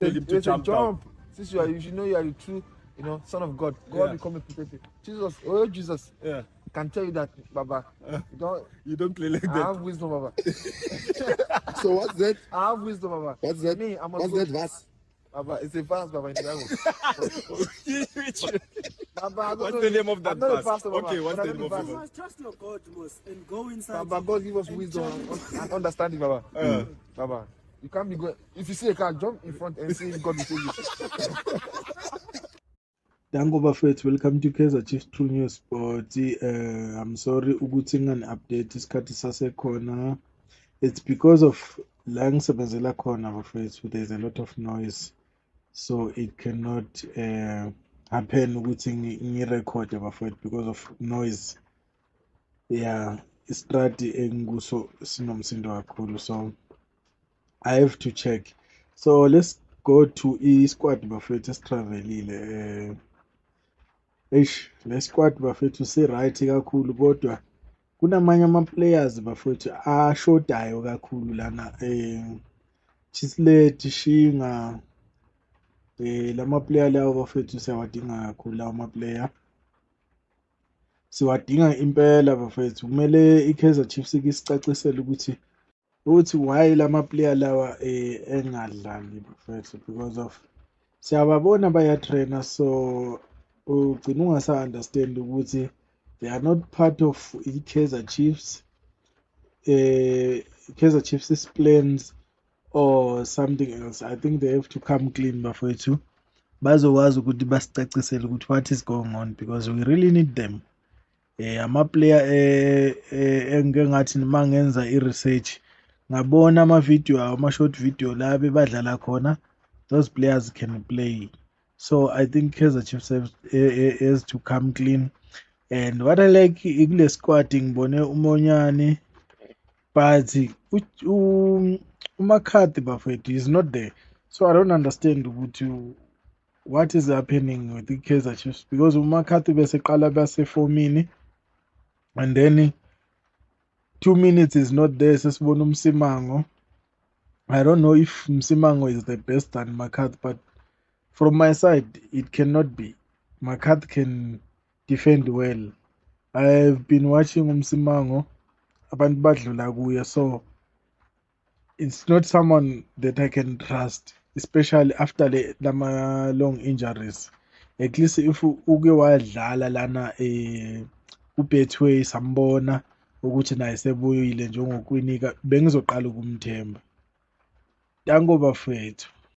Tell him to jump down. Jump. Since you should know you are the true, son of God. God will come and protect you. Jesus, oh Jesus. Yeah. Can tell you that, Baba. You don't play like I that. have wisdom, Baba. So what's that? I have wisdom, Baba. What's that? Me, I'm a What's that verse? Baba, it's a verse, Baba, in the Bible. Baba, I don't What's know. the name of that I'm not a verse? pastor, Baba, Okay, what's but I the know name of the the verse. verse? Trust your God most and go inside. Baba, God give us wisdom and understanding, Baba. Baba, you can't be going. If you see a car, jump in front and see if God will save you. Dango bafethu, welcome to Kaizer Chiefs True News Sport. I'm sorry ukuthi ngani-update isikhathi sasekhona. It's because of la ngisebenzela khona bafethu, there's a lot of noise, so it cannot happen ukuthi ngirekhode bafethu because of noise. Yeah, istrati engikuso sinomsindo kakhulu, so I have to check. So let's go to squad bafethu esitravelile. Le squad bafethu si-right kakhulu, kodwa kunamanye ama-players bafethu ashodayo kakhulu lana. Chislett, Shinga, lama-player lawo bafethu siyawadinga kakhulu lawo ma-player. Siwadinga impela bafethu. Kumele i-Kaizer Chiefs isicacisele ukuthi why lama-player lawa engadlali bafethu, because of siyababona bayatraina, so ugcina ungasa-understand ukuthi they are not part of i-Kaizer Chiefs, Kaizer Chiefs' plans or something else. I think they have to come clean bafethu, bazokwazi ukuthi basicacisele ukuthi what is going on, because we really need them. Ama-player engike ngathi nima ngenza i-research ngabona ama-video ama-short video la bebadlala khona, those players can play. So I think Kaizer Chiefs has to come clean. And what I like ikule squad ngibone uMonyane, but uMakhathi bafethu is not there. So I don't understand ukuthi what is happening with the Kaizer Chiefs, because uMakhathi bese qala base-4 and then 2 minutes is not there. Sesibona uMsimango. I don't know if Msimango is the best than Makhathi, but from my side, it cannot be. Makhathi can defend well. I've been watching Msimango, abantu badlula kuye, so it's not someone that I can trust, especially after the long injuries. At least if uke wadlala lana uBetway sambona ukuthi naye sebuyile njengokwinika, bengizoqala ukumthemba. Dango bafethu.